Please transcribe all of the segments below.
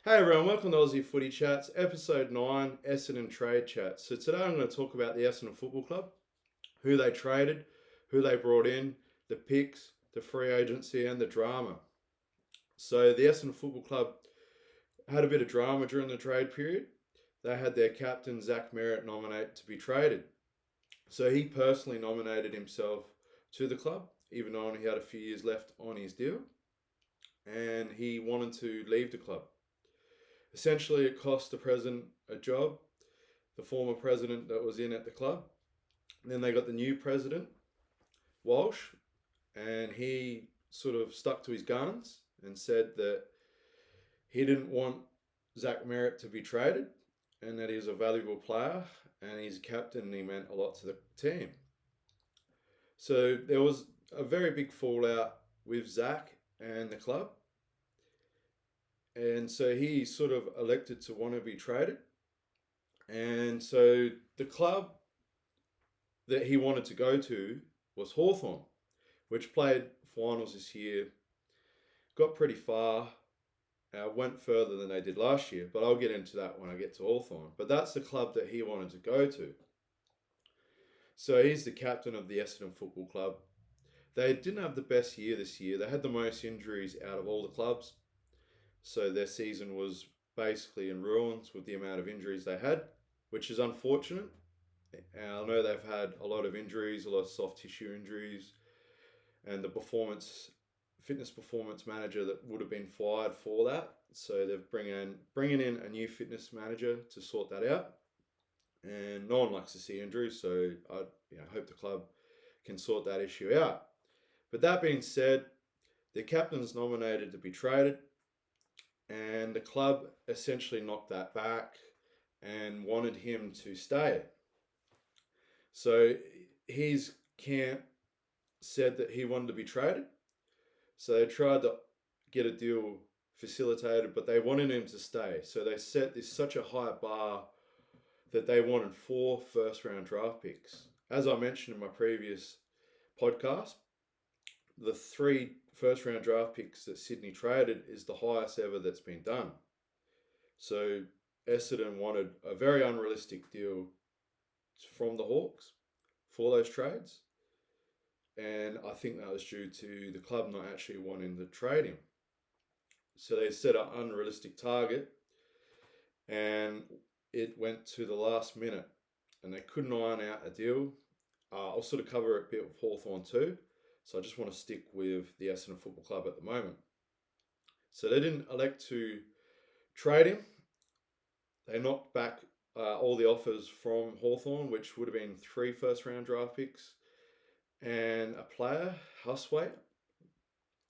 Hey everyone, welcome to Aussie Footy Chats, episode 9, Essendon Trade Chats. So today I'm going to talk about the Essendon Football Club, who they traded, who they brought in, the picks, the free agency, and the drama. So the Essendon Football Club had a bit of drama during the trade period. They had their captain, Zach Merritt, nominated to be traded. So he personally nominated himself to the club, even though he had a few years left on his deal, and he wanted to leave the club. Essentially, it cost the president a job, the former president that was in at the club. And then they got the new president, Walsh, and he sort of stuck to his guns and said that he didn't want Zach Merritt to be traded and that he was a valuable player and he's a captain and he meant a lot to the team. So there was a very big fallout with Zach and the club. And so he sort of elected to want to be traded. And so the club that he wanted to go to was Hawthorn, which played finals this year, got pretty far, went further than they did last year, but I'll get into that when I get to Hawthorn. But that's the club that he wanted to go to. So he's the captain of the Essendon Football Club. They didn't have the best year this year. They had the most injuries out of all the clubs. So their season was basically in ruins with the amount of injuries they had, which is unfortunate. I know they've had a lot of injuries, a lot of soft tissue injuries, and the fitness performance manager that would have been fired for that. So they've bringing in a new fitness manager to sort that out. And no one likes to see injuries, so I hope the club can sort that issue out. But that being said, the captain's nominated to be traded, and the club essentially knocked that back and wanted him to stay. So his camp said that he wanted to be traded. So they tried to get a deal facilitated, but they wanted him to stay. So they set this such a high bar that they wanted 4 first round draft picks. As I mentioned in my previous podcast, the 3 first round draft picks that Sydney traded is the highest ever that's been done. So Essendon wanted a very unrealistic deal from the Hawks for those trades. And I think that was due to the club not actually wanting to trade him. So they set an unrealistic target and it went to the last minute and they couldn't iron out a deal. I'll sort of cover a bit with Hawthorn too. So I just want to stick with the Essendon Football Club at the moment. So they didn't elect to trade him. They knocked back all the offers from Hawthorn, which would have been 3 first round draft picks and a player, Huswaite,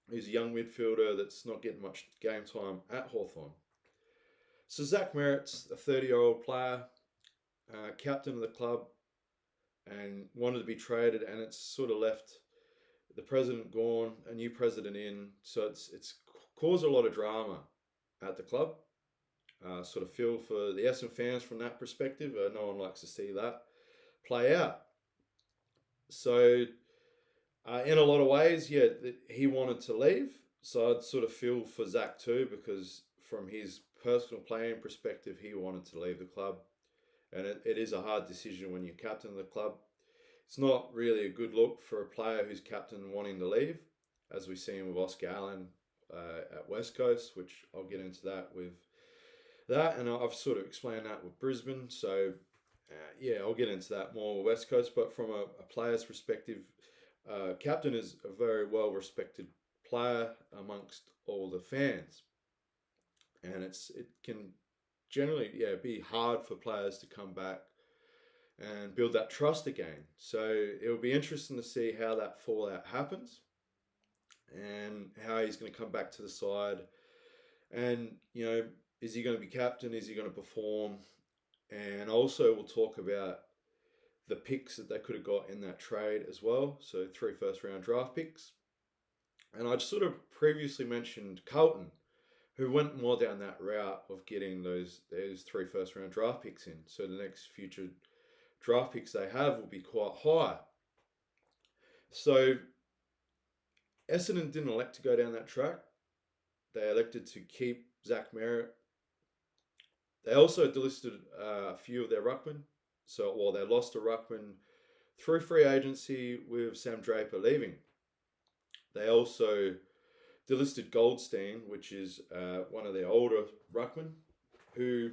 who's a young midfielder that's not getting much game time at Hawthorn. So Zach Merritt's a 30-year-old player, captain of the club, and wanted to be traded, and it's sort of left the president gone, a new president in, so it's caused a lot of drama at the club. Sort of feel for the Essendon fans from that perspective. No one likes to see that play out. So, in a lot of ways, yeah, he wanted to leave. So I'd sort of feel for Zach too, because from his personal playing perspective, he wanted to leave the club. And it is a hard decision when you're captain of the club. It's not really a good look for a player who's captain wanting to leave, as we've seen with Oscar Allen at West Coast, which I'll get into that with that. And I've sort of explained that with Brisbane. So, I'll get into that more with West Coast. But from a player's perspective, captain is a very well-respected player amongst all the fans. And it can generally be hard for players to come back and build that trust again. So it will be interesting to see how that fallout happens and how he's going to come back to the side. And, is he going to be captain? Is he going to perform? And also we'll talk about the picks that they could have got in that trade as well. So 3 first round draft picks. And I just sort of previously mentioned Carlton, who went more down that route of getting those 3 first round draft picks in. So the next future draft picks they have will be quite high. So Essendon didn't elect to go down that track. They elected to keep Zach Merritt They also delisted a few of their ruckmen. So, well, they lost a ruckman through free agency with Sam Draper leaving. They also delisted Goldstein, which is one of their older ruckmen, who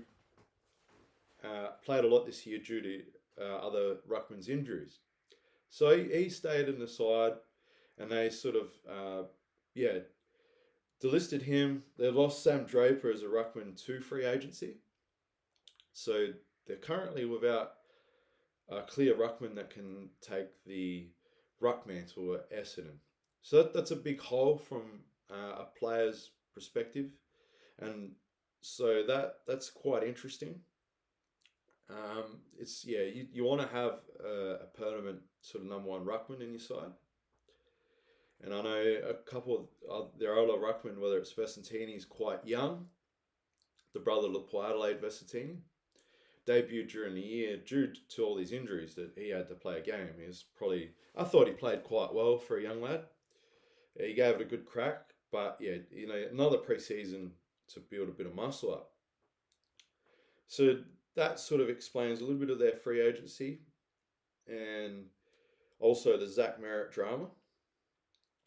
played a lot this year due to other ruckman's injuries. So he stayed in the side, and they sort of, delisted him. They lost Sam Draper as a ruckman to free agency. So they're currently without a clear ruckman that can take the ruck mantle at Essendon. So that's a big hole from a player's perspective, and so that's quite interesting. You want to have a permanent sort of number one ruckman in your side, and I know a couple of their older ruckmen, whether it's Vesentini, is quite young. The brother of Adelaide Vesentini debuted during the year due to all these injuries that he had to play a game. I thought he played quite well for a young lad. He gave it a good crack, but another preseason to build a bit of muscle up. So that sort of explains a little bit of their free agency, and also the Zach Merritt drama.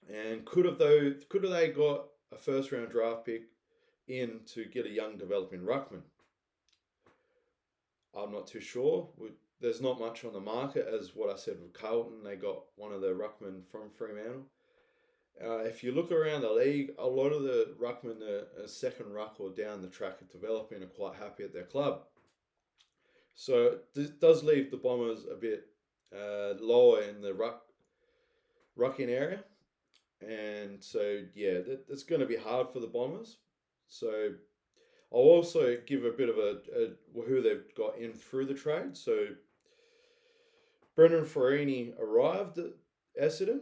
And could have they got a first round draft pick in to get a young developing ruckman? I'm not too sure. There's not much on the market, as what I said with Carlton. They got one of the ruckmen from Fremantle. If you look around the league, a lot of the ruckmen, a second ruck or down the track of developing, are quite happy at their club. So it does leave the Bombers a bit lower in the rucking area. And so, that's going to be hard for the Bombers. So I'll also give a bit of a who they've got in through the trade. So Brendan Farini arrived at Essendon.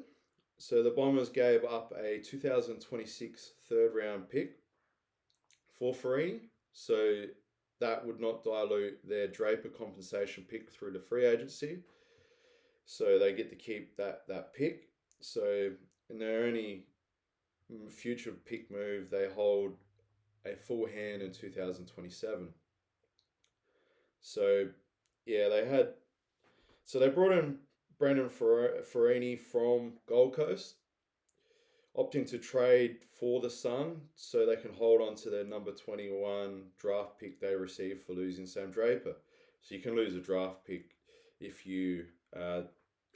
So the Bombers gave up a 2026 third round pick for Farini. So that would not dilute their Draper compensation pick through the free agency. So they get to keep that pick. So in their only future pick move, they hold a full hand in 2027. So they brought in Brendan Farini from Gold Coast, opting to trade for the Sun so they can hold on to their number 21 draft pick they received for losing Sam Draper. So you can lose a draft pick if you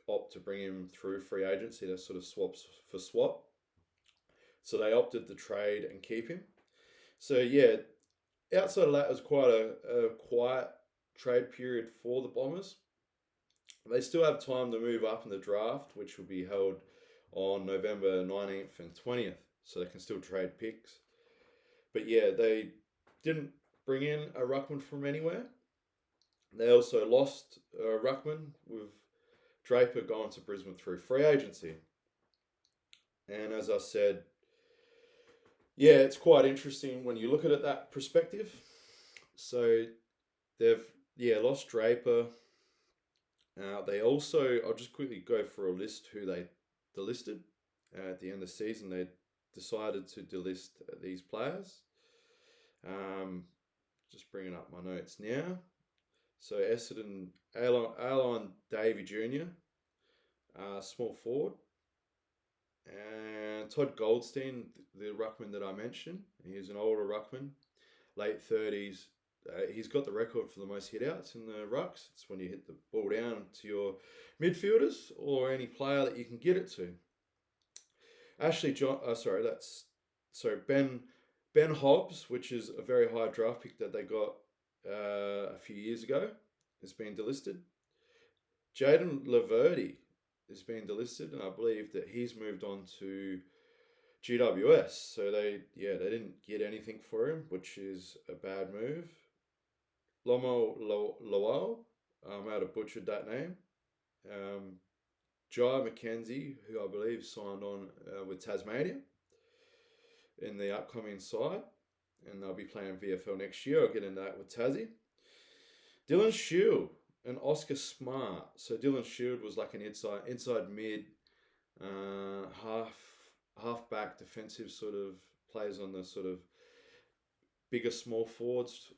opt to bring him through free agency. That sort of swaps for swap. So they opted to trade and keep him. So outside of that, it was quite a quiet trade period for the Bombers. They still have time to move up in the draft, which will be held on November 19th and 20th. So they can still trade picks. But they didn't bring in a ruckman from anywhere. They also lost a ruckman with Draper going to Brisbane through free agency. And as I said, it's quite interesting when you look at it that perspective. So they've lost Draper. They also, I'll just quickly go through a list who they delisted. At the end of the season, they decided to delist these players. Just bringing up my notes now. So Essendon, Alon Davey Jr., small forward. And Todd Goldstein, the ruckman that I mentioned. He's an older ruckman, late 30s. He's got the record for the most hitouts in the rucks. It's when you hit the ball down to your midfielders or any player that you can get it to. Ben Hobbs, which is a very high draft pick that they got a few years ago, has been delisted. Jaden Laverty has been delisted, and I believe that he's moved on to GWS. So they didn't get anything for him, which is a bad move. Lomo Lowell, I might have butchered that name. Jai McKenzie, who I believe signed on with Tasmania in the upcoming side, and they'll be playing VFL next year. I'll get into that with Tassie. Dylan Shield and Oscar Smart. So Dylan Shield was like an inside mid, half back defensive sort of, plays on the sort of bigger small forwards,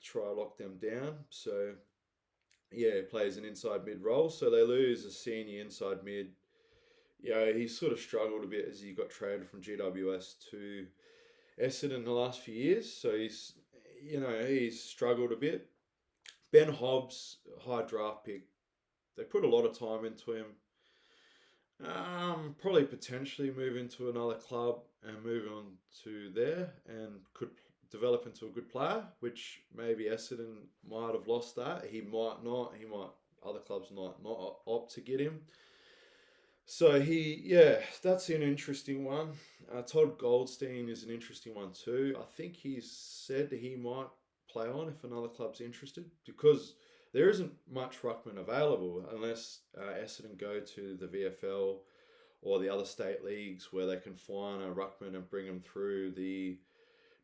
try to lock them down. So yeah, plays an inside mid role. So they lose a senior inside mid. Yeah, he sort of struggled a bit as he got traded from GWS to Essendon in the last few years. So he's struggled a bit. Ben Hobbs, high draft pick. They put a lot of time into him. Probably potentially move into another club and move on to there and could develop into a good player, which maybe Essendon might have lost that. He might not. Other clubs might not opt to get him. So that's an interesting one. Todd Goldstein is an interesting one too. I think he's said he might play on if another club's interested because there isn't much ruckman available unless Essendon go to the VFL or the other state leagues where they can find a ruckman and bring them through the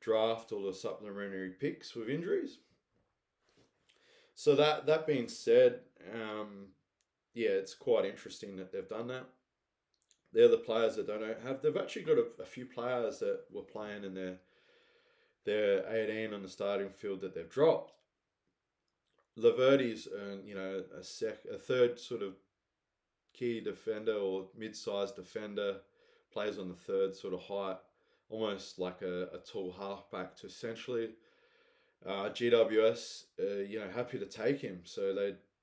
draft or the supplementary picks with injuries. So that being said, it's quite interesting that they've done that. They're the players that don't have. They've actually got a few players that were playing in their 18 on the starting field that they've dropped. Laverty's, a third sort of key defender or mid-sized defender, plays on the third sort of height, almost like a tall halfback to essentially. GWS, happy to take him. So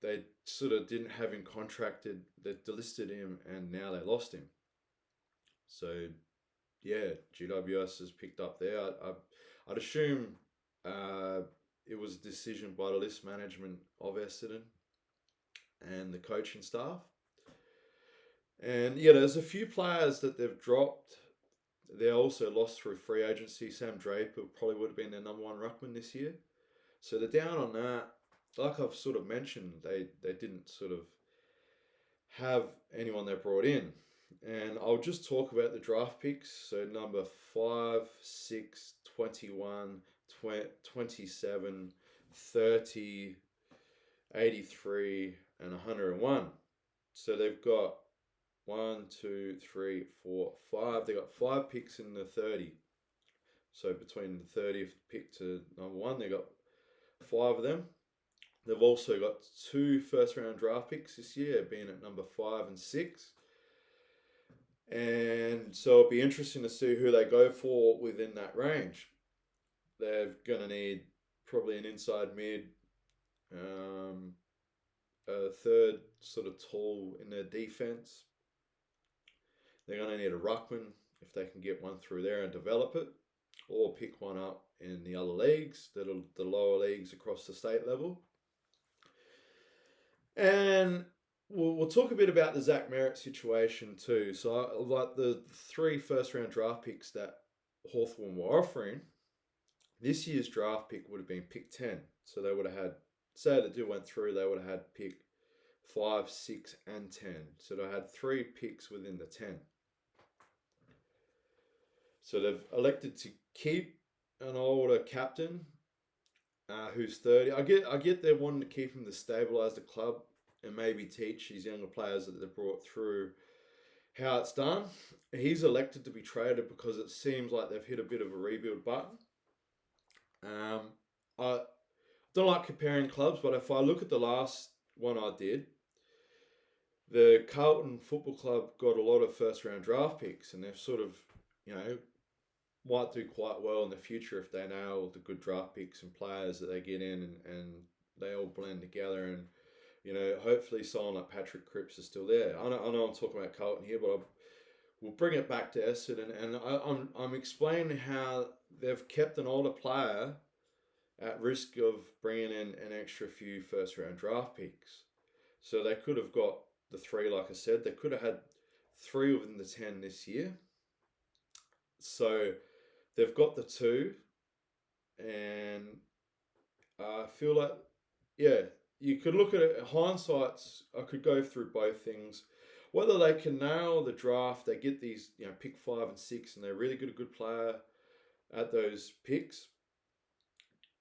they sort of didn't have him contracted. They delisted him and now they lost him. So, yeah, GWS has picked up there. I'd assume it was a decision by the list management of Essendon and the coaching staff. And, there's a few players that they've dropped. They also lost through free agency. Sam Draper probably would have been their number one ruckman this year. So they're down on that. Like I've sort of mentioned, they didn't sort of have anyone they brought in. And I'll just talk about the draft picks. So number 5, 6, 21, 27, 30, 83, and 101. So they've got 1, 2, 3, 4, 5. They got 5 picks in the 30. So between the 30th pick to number 1, they got 5 of them. They've also got 2 first-round draft picks this year, being at number 5 and 6. And so it'll be interesting to see who they go for within that range. They're going to need probably an inside mid, a third sort of tall in their defense. They're going to need a ruckman if they can get one through there and develop it, or pick one up in the other leagues, the lower leagues across the state level. And we'll talk a bit about the Zach Merritt situation too. So like the 3 first-round draft picks that Hawthorn were offering, this year's draft pick would have been pick 10. So they would have had, say the deal went through, they would have had pick 5, 6, and 10. So they had 3 picks within the 10. So they've elected to keep an older captain who's 30. I get they wanting to keep him to stabilise the club and maybe teach these younger players that they've brought through how it's done. He's elected to be traded because it seems like they've hit a bit of a rebuild button. I don't like comparing clubs, but if I look at the last one I did, the Carlton Football Club got a lot of first-round draft picks, and they've sort of, might do quite well in the future if they nail the good draft picks and players that they get in and they all blend together. And, hopefully someone like Patrick Cripps is still there. I know I'm talking about Carlton here, but we'll bring it back to Essendon. And I'm explaining how they've kept an older player at risk of bringing in an extra few first-round draft picks. So they could have got the 3, like I said. They could have had 3 within the 10 this year. So they've got the 2, and I feel like, you could look at it, hindsight's, I could go through both things. Whether they can nail the draft, they get these, pick 5 and 6, and they're really good player at those picks.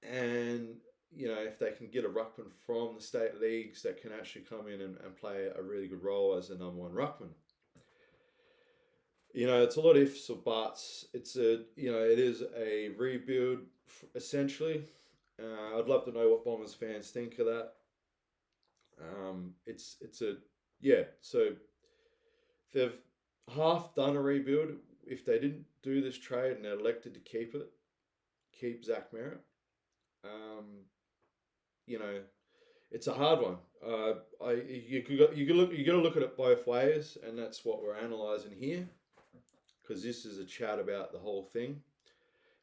And, if they can get a ruckman from the state leagues that can actually come in and play a really good role as a number 1 ruckman. It's a lot of ifs or buts. It is a rebuild essentially. I'd love to know what Bombers fans think of that. It's a yeah. So they've half done a rebuild. If they didn't do this trade and they elected to keep Zach Merritt, um, you know, it's a hard one. You got to look at it both ways, and that's what we're analysing here, because this is a chat about the whole thing,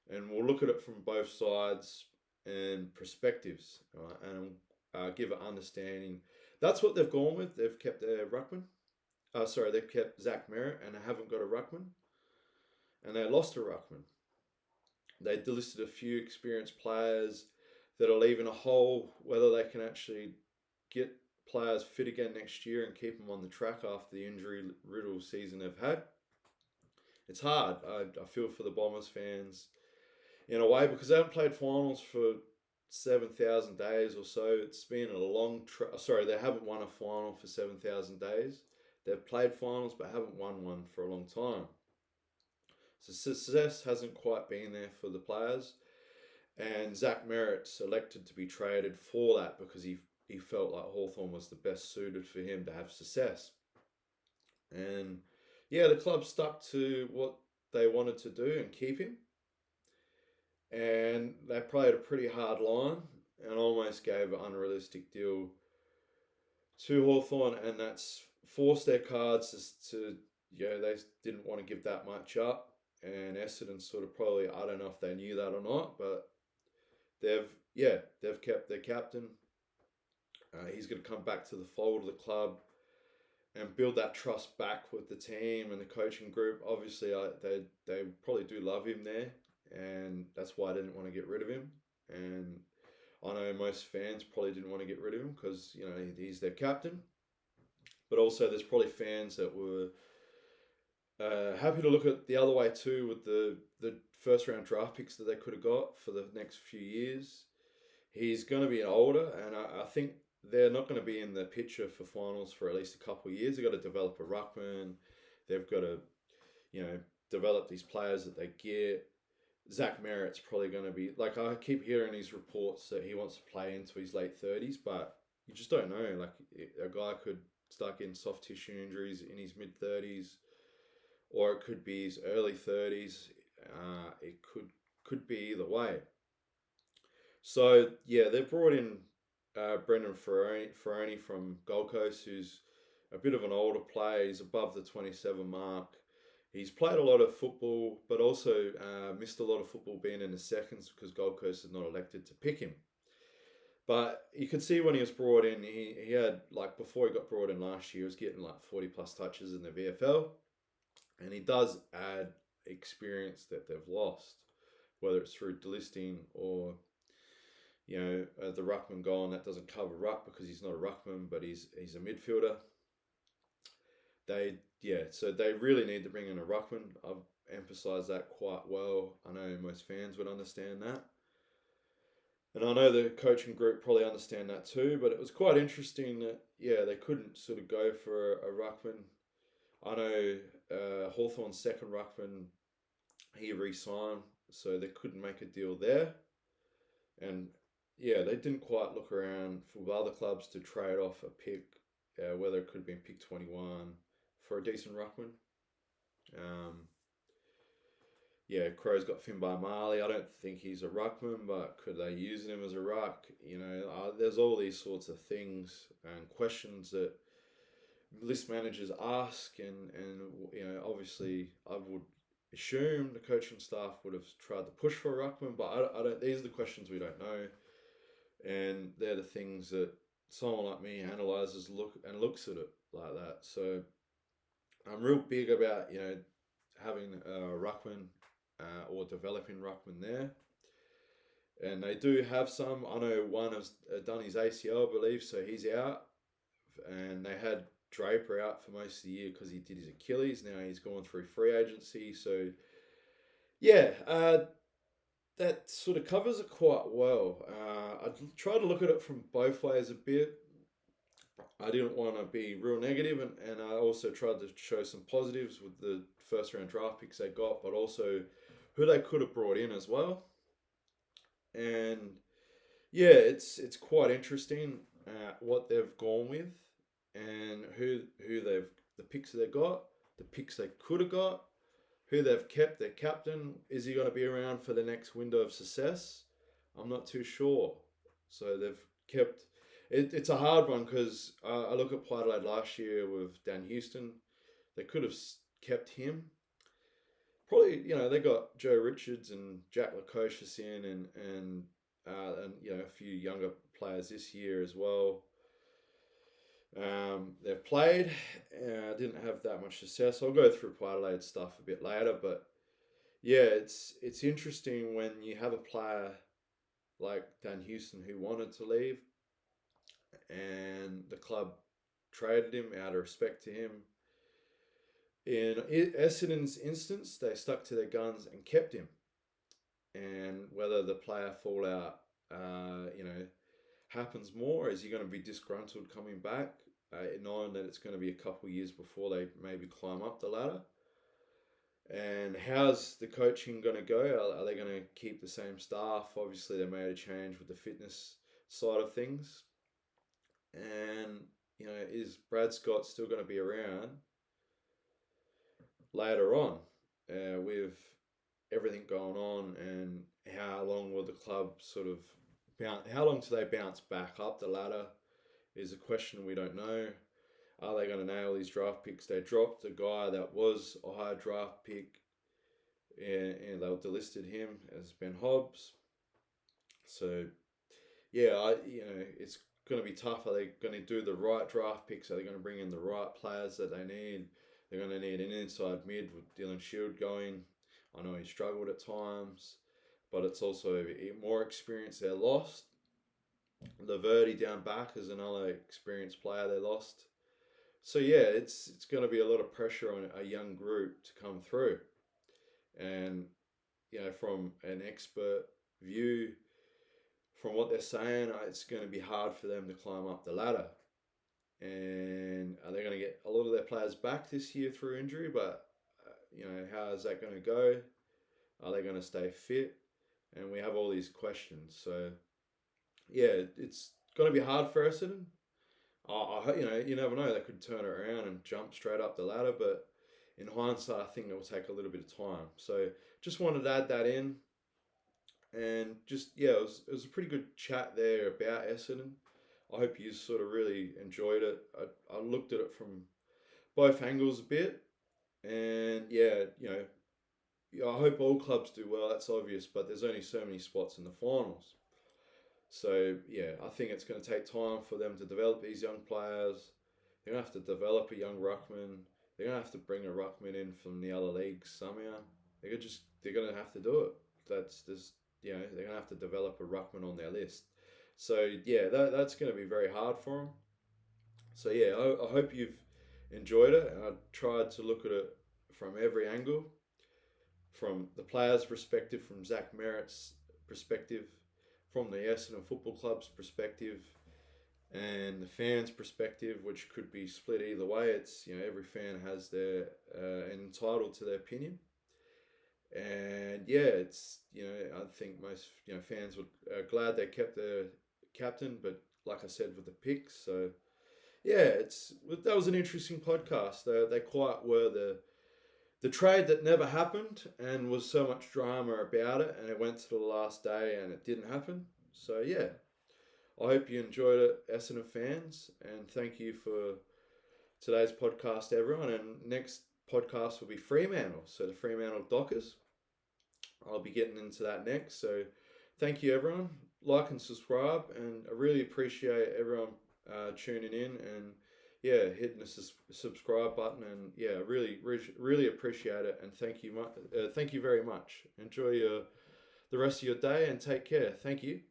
and we'll look at it from both sides and perspectives, and give an understanding. That's what they've gone with. They've kept their ruckman. They've kept Zach Merritt, and they haven't got a ruckman, and they lost a ruckman. They delisted a few experienced players that are leaving a hole. Whether they can actually get players fit again next year and keep them on the track after the injury-riddled season they've had, it's hard. I feel for the Bombers fans in a way, because they haven't played finals for 7,000 days or so. It's been a long they haven't won a final for 7,000 days. They've played finals but haven't won one for a long time. So success hasn't quite been there for the players. And Zach Merritt elected to be traded for that because he felt like Hawthorn was the best suited for him to have success. And yeah, the club stuck to what they wanted to do and keep him. And they played a pretty hard line and almost gave an unrealistic deal to Hawthorn, and that's forced their cards to they didn't want to give that much up. And Essendon sort of probably, I don't know if they knew that or not, but they've kept their captain. He's going to come back to the fold of the club and build that trust back with the team and the coaching group. Obviously, they probably do love him there, and that's why I didn't want to get rid of him. And I know most fans probably didn't want to get rid of him because he's their captain. But also, there's probably fans that were happy to look at the other way too, with the first round draft picks that they could have got for the next few years. He's going to be older, and I think they're not going to be in the picture for finals for at least a couple of years. They've got to develop a ruckman. They've got to, develop these players that they get. Zach Merritt's probably going to be, like, I keep hearing these reports that he wants to play into his late 30s, but you just don't know. Like, a guy could start getting soft tissue injuries in his mid 30s, or it could be his early 30s. It could be either way. So yeah, they've brought in Brendan Ferroni from Gold Coast, who's a bit of an older player. He's above the 27 mark. He's played a lot of football, but also missed a lot of football being in the seconds because Gold Coast had not elected to pick him. But you could see when he was brought in, he had, like, before he got brought in last year, he was getting like 40 plus touches in the VFL. And he does add experience that they've lost, whether it's through delisting or, the ruckman gone. That doesn't cover ruck because he's not a ruckman, but he's a midfielder. So they really need to bring in a ruckman. I've emphasised that quite well. I know most fans would understand that. And I know the coaching group probably understand that too, but it was quite interesting that, they couldn't sort of go for a ruckman. I know Hawthorn's second ruckman, he re-signed, so they couldn't make a deal there. And they didn't quite look around for other clubs to trade off a pick, whether it could have been pick 21 for a decent ruckman. Crows got Finbar Marley. I don't think he's a ruckman, but could they use him as a ruck? There's all these sorts of things and questions that list managers ask, and obviously I would assume the coaching staff would have tried to push for a ruckman, but I don't. These are the questions we don't know, and they're the things that someone like me analyzes looks at it like that. So I'm real big about having a ruckman or developing ruckman there, and they do have some. I know one has done his ACL, I believe, so he's out, and they had Draper out for most of the year because he did his Achilles. Now he's gone through free agency. So, that sort of covers it quite well. I tried to look at it from both ways a bit. I didn't want to be real negative, and I also tried to show some positives with the first round draft picks they got, but also who they could have brought in as well. and yeah, it's quite interesting what they've gone with and who the picks they've got, the picks they could have got, who they've kept. Their captain, is he going to be around for the next window of success? I'm not too sure. So they've kept. It's a hard one because I look at Port Adelaide last year with Dan Houston. They could have kept him. Probably, they got Joe Richards and Jack Lukosius in, and a few younger players this year as well. They've played. Didn't have that much success. I'll go through Port Adelaide stuff a bit later, but yeah, it's interesting when you have a player like Dan Houston who wanted to leave, and the club traded him out of respect to him. In Essendon's instance, they stuck to their guns and kept him. And whether the player fallout, happens more, is he going to be disgruntled coming back, knowing that it's going to be a couple of years before they maybe climb up the ladder? And how's the coaching going to go? Are they going to keep the same staff? Obviously, they made a change with the fitness side of things. And, is Brad Scott still going to be around later on with everything going on, and how long will the club sort of how long do they bounce back up the ladder is a question we don't know. Are they going to nail these draft picks? They dropped a guy that was a high draft pick, and they delisted him as Ben Hobbs. So, yeah, it's going to be tough. Are they going to do the right draft picks? Are they going to bring in the right players that they need? They're going to need an inside mid with Dylan Shield going. I know he struggled at times, but it's also more experience they lost. Laverty down back is another experienced player they lost. So yeah, it's going to be a lot of pressure on a young group to come through. And, from an expert view, from what they're saying, it's going to be hard for them to climb up the ladder. And are they going to get a lot of their players back this year through injury? But, how is that going to go? Are they going to stay fit? And we have all these questions. So, yeah, it's going to be hard for Essendon. You never know. They could turn it around and jump straight up the ladder. But in hindsight, I think it will take a little bit of time. So, just wanted to add that in. And just, it was a pretty good chat there about Essendon. I hope you sort of really enjoyed it. I looked at it from both angles a bit. And, I hope all clubs do well, that's obvious, but there's only so many spots in the finals. So, I think it's going to take time for them to develop these young players. They're going to have to develop a young ruckman. They're going to have to bring a ruckman in from the other leagues somehow. They're going to have to do it. They're going to have to develop a ruckman on their list. So, that's going to be very hard for them. So, I hope you've enjoyed it. And I tried to look at it from every angle. From the players' perspective, from Zach Merritt's perspective, from the Essendon Football Club's perspective, and the fans' perspective, which could be split either way. It's, every fan has their entitled to their opinion. And it's, I think most, fans are glad they kept their captain, but like I said, with the picks. So, that was an interesting podcast. They quite were the trade that never happened, and was so much drama about it, and it went to the last day and it didn't happen. So, I hope you enjoyed it, Essendon fans, and thank you for today's podcast, everyone. And next podcast will be Fremantle, so the Fremantle Dockers. I'll be getting into that next. So thank you, everyone. Like and subscribe, and I really appreciate everyone tuning in and hitting the subscribe button, and really appreciate it. And thank you very much. Enjoy the rest of your day and take care. Thank you.